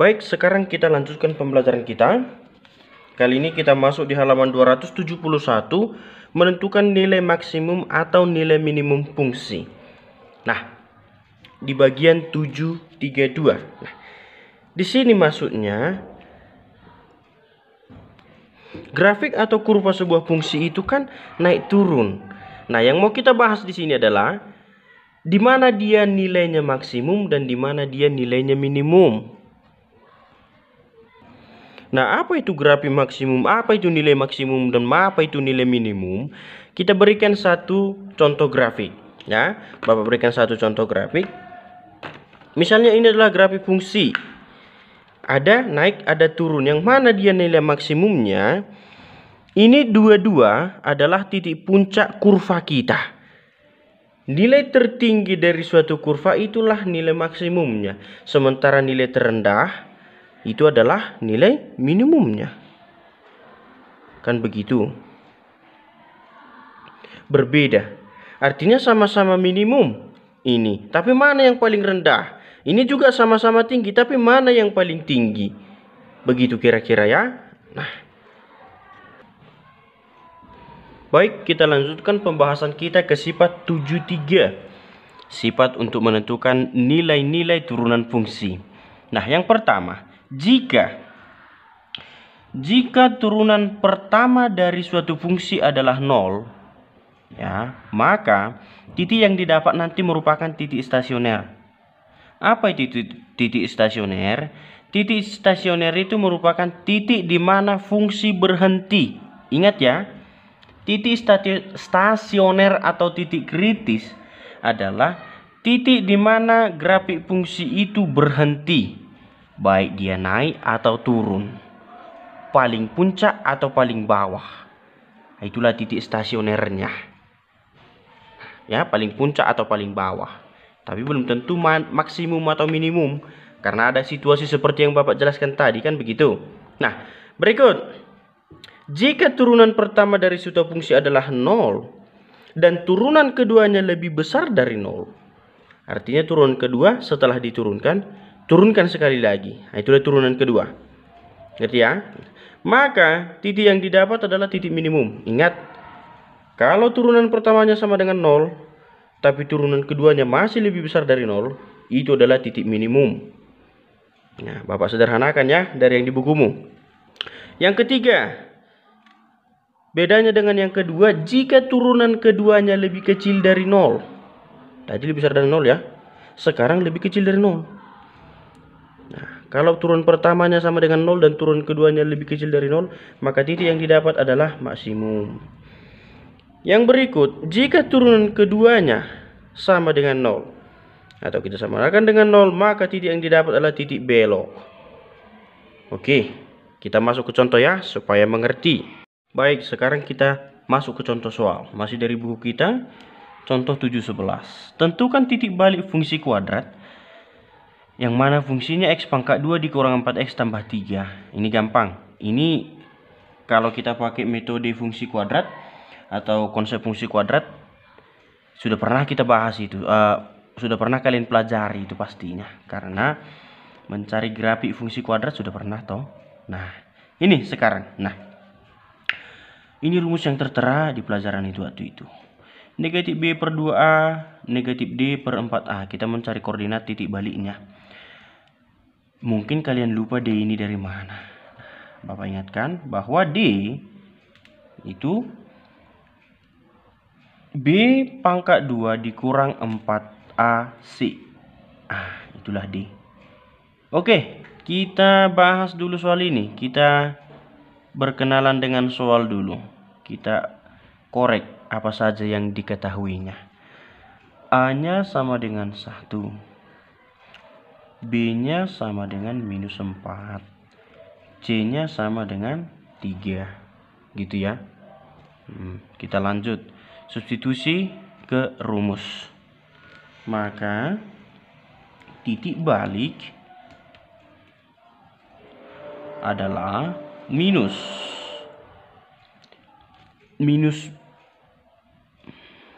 Baik, sekarang kita lanjutkan pembelajaran kita. Kali ini kita masuk di halaman 271, menentukan nilai maksimum atau nilai minimum fungsi. Nah, di bagian 732. Nah, di sini maksudnya grafik atau kurva sebuah fungsi itu kan naik turun. Nah, yang mau kita bahas di sini adalah di mana dia nilainya maksimum dan di mana dia nilainya minimum. Nah, apa itu grafik maksimum, apa itu nilai maksimum, dan apa itu nilai minimum? Kita berikan satu contoh grafik, ya. Bapak berikan satu contoh grafik. Misalnya ini adalah grafik fungsi. Ada naik, ada turun. Yang mana dia nilai maksimumnya? Ini dua-dua adalah titik puncak kurva kita. Nilai tertinggi dari suatu kurva itulah nilai maksimumnya. Sementara nilai terendah itu adalah nilai minimumnya. Kan begitu. Berbeda. Artinya sama-sama minimum ini. Tapi mana yang paling rendah? Ini juga sama-sama tinggi. Tapi mana yang paling tinggi? Begitu kira-kira ya. Nah. Baik, kita lanjutkan pembahasan kita ke sifat 73. Sifat untuk menentukan nilai-nilai turunan fungsi. Nah, yang pertama. Jika turunan pertama dari suatu fungsi adalah 0, ya, maka titik yang didapat nanti merupakan titik stasioner. Apa itu titik stasioner? Titik stasioner itu merupakan titik di mana fungsi berhenti. Ingat ya, titik stasioner atau titik kritis adalah titik di mana grafik fungsi itu berhenti. Baik dia naik atau turun, paling puncak atau paling bawah. Itulah titik stasionernya. Ya, paling puncak atau paling bawah. Tapi belum tentu maksimum atau minimum. Karena ada situasi seperti yang Bapak jelaskan tadi, kan begitu. Nah, berikut. Jika turunan pertama dari suatu fungsi adalah 0 dan turunan keduanya lebih besar dari 0. Artinya turunan kedua setelah diturunkan, turunkan sekali lagi. Nah, itulah turunan kedua. Ngerti ya? Maka titik yang didapat adalah titik minimum. Ingat, kalau turunan pertamanya sama dengan 0, tapi turunan keduanya masih lebih besar dari 0, itu adalah titik minimum. Nah, Bapak sederhanakan ya dari yang di bukumu. Yang ketiga, bedanya dengan yang kedua, jika turunan keduanya lebih kecil dari 0. Tadi lebih besar dari 0 ya. Sekarang lebih kecil dari 0. Nah, kalau turun pertamanya sama dengan 0 dan turun keduanya lebih kecil dari 0, maka titik yang didapat adalah maksimum. Yang berikut, jika turunan keduanya sama dengan 0 atau kita samakan dengan 0, maka titik yang didapat adalah titik belok. Oke, kita masuk ke contoh ya supaya mengerti. Baik, sekarang kita masuk ke contoh soal. Masih dari buku kita, contoh 711. Tentukan titik balik fungsi kuadrat yang mana fungsinya x pangkat 2 dikurang 4x tambah 3. Ini gampang. Ini kalau kita pakai metode fungsi kuadrat atau konsep fungsi kuadrat, sudah pernah kita bahas itu. Sudah pernah kalian pelajari itu pastinya. Karena mencari grafik fungsi kuadrat sudah pernah toh. Nah, ini sekarang. Nah, ini rumus yang tertera di pelajaran itu waktu itu. Negatif B per 2A, negatif D per 4A. Kita mencari koordinat titik baliknya. Mungkin kalian lupa D ini dari mana. Bapak ingatkan bahwa D itu B pangkat 2 dikurang 4AC. Itulah D. Oke, kita bahas dulu soal ini. Kita berkenalan dengan soal dulu. Kita korek apa saja yang diketahuinya. A-nya sama dengan 1. B-nya sama dengan minus 4. C-nya sama dengan 3. Gitu ya. Kita lanjut. Substitusi ke rumus. Maka titik balik adalah minus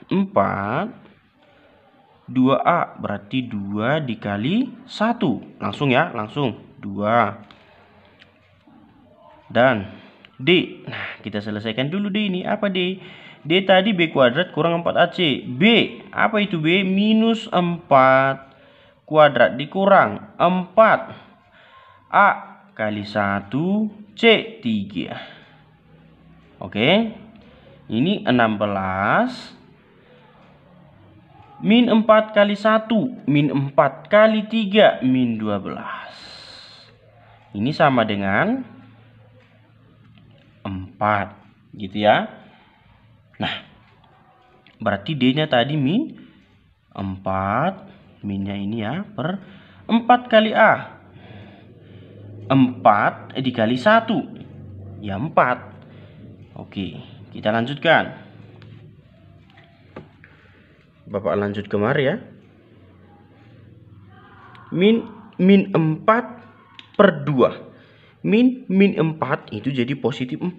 4 2A berarti 2 dikali 1. Langsung ya, langsung. 2. Dan D. Nah, kita selesaikan dulu D ini. Apa D? D tadi B kuadrat kurang 4AC. B. Apa itu B? Minus 4 kuadrat dikurang 4. A kali 1 C 3. Oke. Ini 16. Min 4 kali 1. Min 4 kali 3. Min 12. Ini sama dengan 4. Gitu ya. Nah, berarti D-nya tadi min 4. Minnya ini ya per 4 kali A. 4 dikali 1. Ya 4. Oke, kita lanjutkan. Bapak lanjut kemari ya. Min 4 per 2. Min 4 itu jadi positif 4.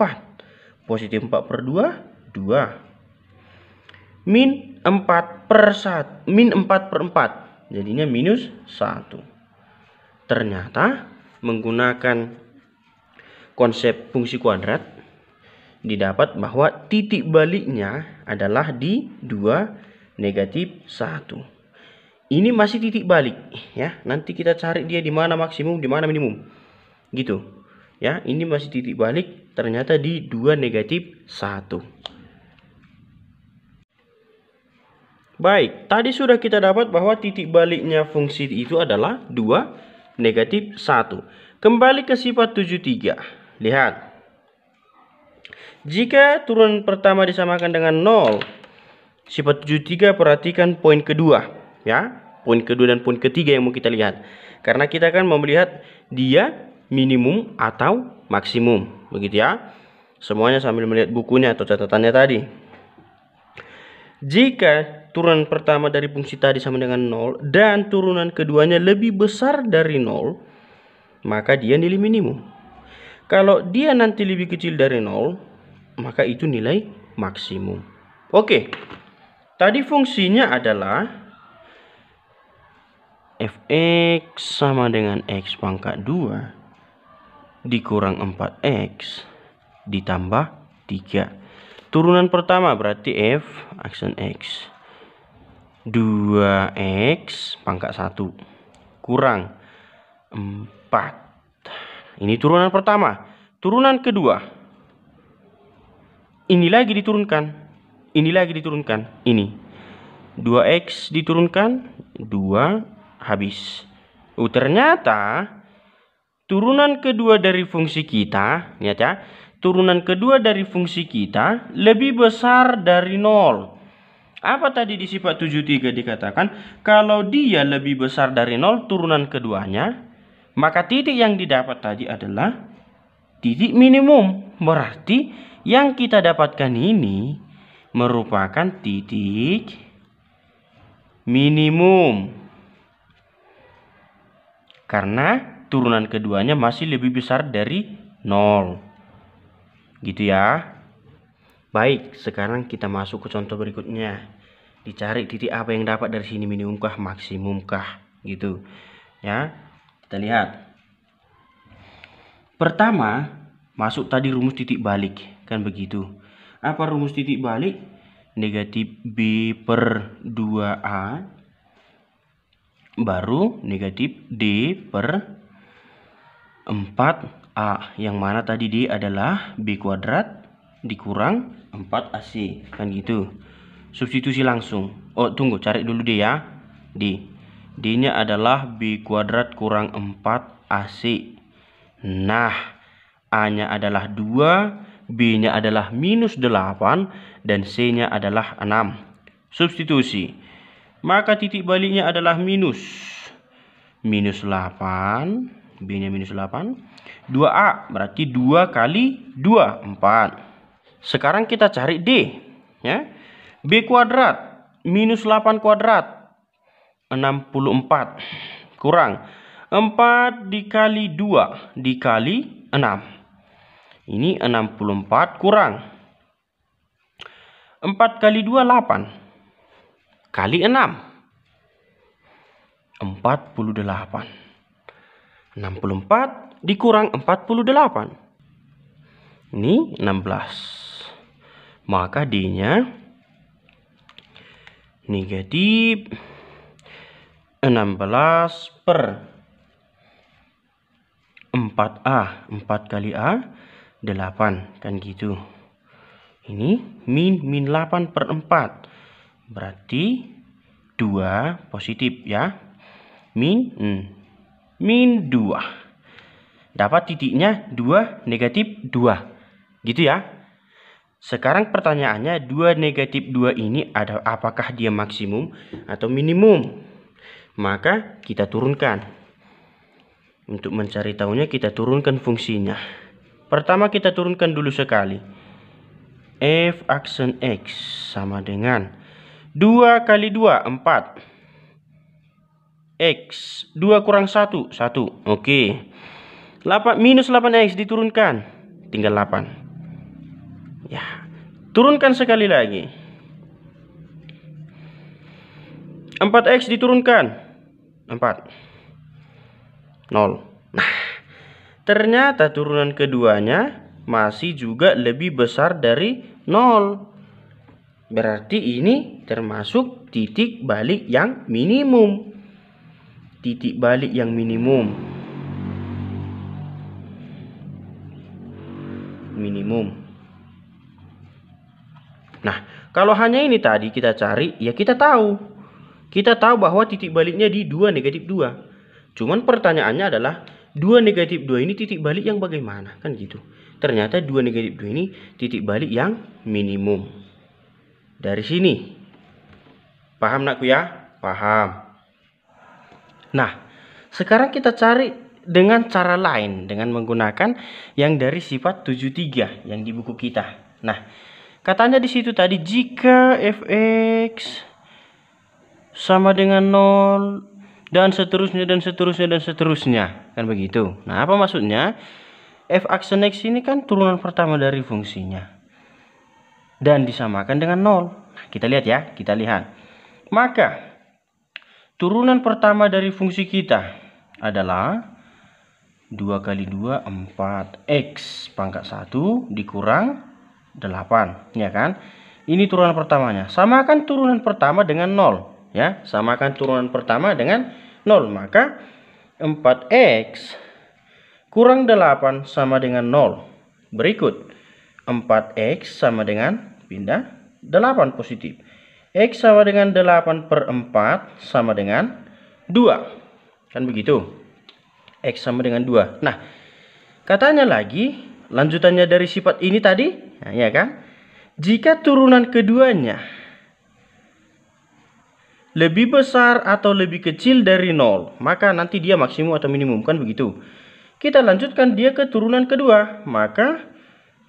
Positif 4 per 2, 2. Min 4 per 1. Min 4 per 4. Jadinya minus 1. Ternyata menggunakan konsep fungsi kuadrat didapat bahwa titik baliknya adalah di 2, negatif 1. Ini masih titik balik ya. Nanti kita cari dia di mana maksimum, di mana minimum. Gitu. Ya, ini masih titik balik, ternyata di 2, negatif 1. Baik, tadi sudah kita dapat bahwa titik baliknya fungsi itu adalah 2, negatif 1. Kembali ke sifat 73. Lihat. Jika turunan pertama disamakan dengan 0, sifat 73 perhatikan poin kedua. Ya, poin kedua dan poin ketiga yang mau kita lihat. Karena kita akan mau melihat dia minimum atau maksimum. Begitu ya. Semuanya sambil melihat bukunya atau catatannya tadi. Jika turunan pertama dari fungsi tadi sama dengan 0 dan turunan keduanya lebih besar dari 0, maka dia nilai minimum. Kalau dia nanti lebih kecil dari 0, maka itu nilai maksimum. Oke. Tadi fungsinya adalah fx sama dengan x pangkat 2 dikurang 4x ditambah 3. Turunan pertama berarti f aksen x 2x pangkat 1 kurang 4. Ini turunan pertama. Turunan kedua, ini lagi diturunkan, ini lagi diturunkan, ini 2x diturunkan 2 habis. Ternyata turunan kedua dari fungsi kita, lihat ya, turunan kedua dari fungsi kita lebih besar dari 0. Apa tadi di sifat 73 dikatakan? Kalau dia lebih besar dari 0 turunan keduanya, maka titik yang didapat tadi adalah titik minimum. Berarti yang kita dapatkan ini merupakan titik minimum. Karena turunan keduanya masih lebih besar dari 0. Gitu ya. Baik, sekarang kita masuk ke contoh berikutnya. Dicari titik apa yang dapat dari sini, minimum kah, maksimum kah, gitu. Ya. Kita lihat. Pertama, masuk tadi rumus titik balik, kan begitu. Apa rumus titik balik? Negatif B per 2A baru negatif D per 4A, yang mana tadi D adalah B kuadrat dikurang 4AC, kan gitu. Substitusi langsung. Oh, tunggu, cari dulu D ya. D. D-nya adalah B kuadrat kurang 4AC. Nah, A-nya adalah 2, B-nya adalah minus 8, dan C-nya adalah 6. Substitusi. Maka titik baliknya adalah minus 8. B-nya minus 8. 2A berarti 2 kali 2, 4. Sekarang kita cari D. Ya. B kuadrat minus 8 kuadrat 64 kurang 4 dikali 2 dikali 6. Ini 64 kurang 4 kali 2 8 kali 6 48. 64 dikurang 48. Ini 16. Maka D-nya negatif 16 per 4A. 4 kali A 8. Kan gitu. Ini min 8 per 4. Berarti 2 positif ya. Min 2. Dapat titiknya 2 negatif 2. Gitu ya. Sekarang pertanyaannya 2 negatif 2 ini apakah dia maksimum atau minimum? Maka kita turunkan. Untuk mencari tahunya kita turunkan fungsinya. Pertama kita turunkan dulu sekali. F aksen X sama dengan 2 kali 2 4. X 2 kurang 1 1. Oke. Minus 8X diturunkan. Tinggal 8. Ya. Turunkan sekali lagi. 4X diturunkan. 4. 0. Nah, ternyata turunan keduanya masih juga lebih besar dari 0. Berarti ini termasuk titik balik yang minimum. Titik balik yang minimum. Nah, kalau hanya ini tadi kita cari, ya kita tahu. Kita tahu bahwa titik baliknya di 2 negatif 2. Cuman pertanyaannya adalah 2 negatif 2 ini titik balik yang bagaimana? Kan gitu. Ternyata 2 negatif 2 ini titik balik yang minimum. Dari sini. Paham nakku ya? Paham. Nah, sekarang kita cari dengan cara lain. Dengan menggunakan yang dari sifat 73 yang di buku kita. Nah, katanya di situ tadi jika fx sama dengan 0 dan seterusnya dan seterusnya dan seterusnya, kan begitu. Nah, apa maksudnya? F aksen X ini kan turunan pertama dari fungsinya dan disamakan dengan 0. Nah, kita lihat ya, kita lihat. Maka turunan pertama dari fungsi kita adalah 2 kali 2 4x pangkat 1 dikurang 8, ya kan? Ini turunan pertamanya. Samakan turunan pertama dengan 0. Ya, samakan turunan pertama dengan 0. Maka 4x kurang 8 sama dengan 0. Berikut 4x sama dengan pindah 8 positif. X sama dengan 8 per 4 sama dengan 2. Kan begitu. X sama dengan 2. Nah, katanya lagi lanjutannya dari sifat ini tadi, nah, ya kan? Jika turunan keduanya lebih besar atau lebih kecil dari 0, maka nanti dia maksimum atau minimum, kan begitu. Kita lanjutkan dia ke turunan kedua, maka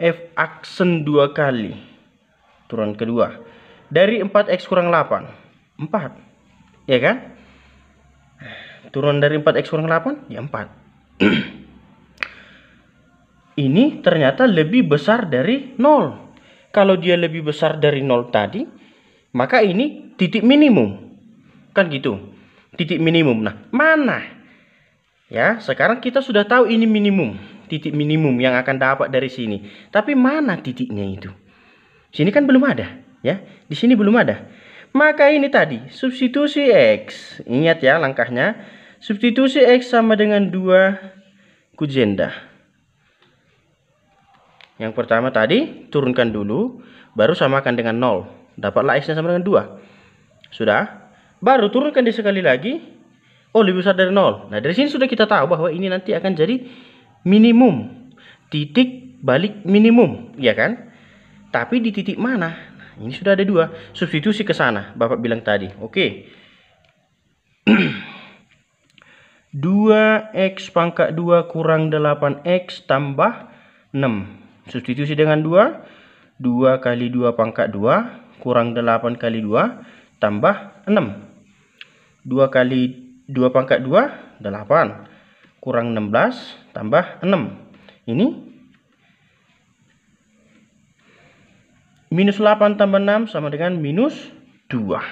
f aksen 2 kali turunan kedua dari 4x kurang 8 4, ya kan? Turunan dari 4x kurang 8 ya 4. Ini ternyata lebih besar dari 0. Kalau dia lebih besar dari 0 tadi, maka ini titik minimum. Kan gitu. Titik minimum. Nah, mana? Ya, sekarang kita sudah tahu ini minimum. Titik minimum yang akan dapat dari sini. Tapi mana titiknya itu? Sini kan belum ada. Ya, di sini belum ada. Maka ini tadi, substitusi X. Ingat ya langkahnya. Substitusi X sama dengan 2 kujenda. Yang pertama tadi, turunkan dulu. Baru samakan dengan 0. Dapatlah X-nya sama dengan 2. Sudah. Baru turunkan dia sekali lagi. Oh, lebih besar dari 0. Nah, dari sini sudah kita tahu bahwa ini nanti akan jadi minimum. Titik balik minimum. Ya kan? Tapi di titik mana? Nah, ini sudah ada 2. Substitusi ke sana. Bapak bilang tadi. Oke. 2x pangkat 2 kurang 8x tambah 6. Substitusi dengan 2. 2 kali 2 pangkat 2 kurang 8 kali 2 tambah 6. 2 kali 2 pangkat 2, 8. Kurang 16, tambah 6. Ini minus 8 tambah 6 sama dengan minus 2.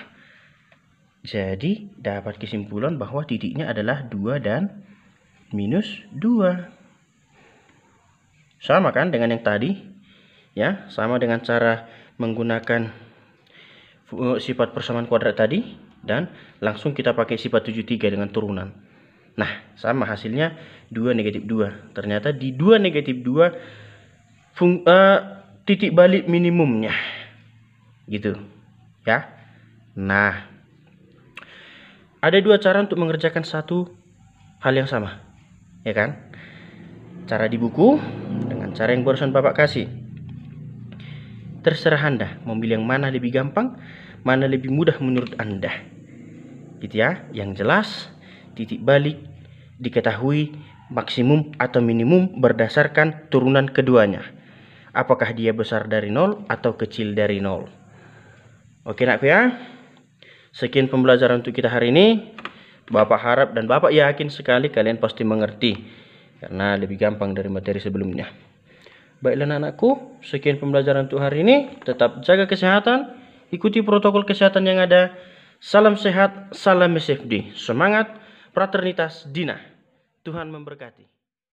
Jadi, dapat kesimpulan bahwa titiknya adalah 2 dan minus 2. Sama kan dengan yang tadi? Ya, sama dengan cara menggunakan sifat persamaan kuadrat tadi, dan langsung kita pakai sifat 73 dengan turunan. Nah, sama hasilnya 2 negatif 2. Ternyata di 2 negatif 2 titik balik minimumnya. Gitu. Ya. Nah, ada dua cara untuk mengerjakan satu hal yang sama. Ya kan? Cara di buku dengan cara yang barusan Bapak kasih. Terserah Anda memilih yang mana lebih gampang, mana lebih mudah menurut Anda. Gitu ya. Yang jelas, titik balik diketahui maksimum atau minimum berdasarkan turunan keduanya. Apakah dia besar dari 0 atau kecil dari 0. Oke nakku ya. Sekian pembelajaran untuk kita hari ini. Bapak harap dan Bapak yakin sekali kalian pasti mengerti, karena lebih gampang dari materi sebelumnya. Baiklah anak-anakku, sekian pembelajaran untuk hari ini. Tetap jaga kesehatan, ikuti protokol kesehatan yang ada. Salam sehat, salam SFD. Semangat, fraternitas Dina. Tuhan memberkati.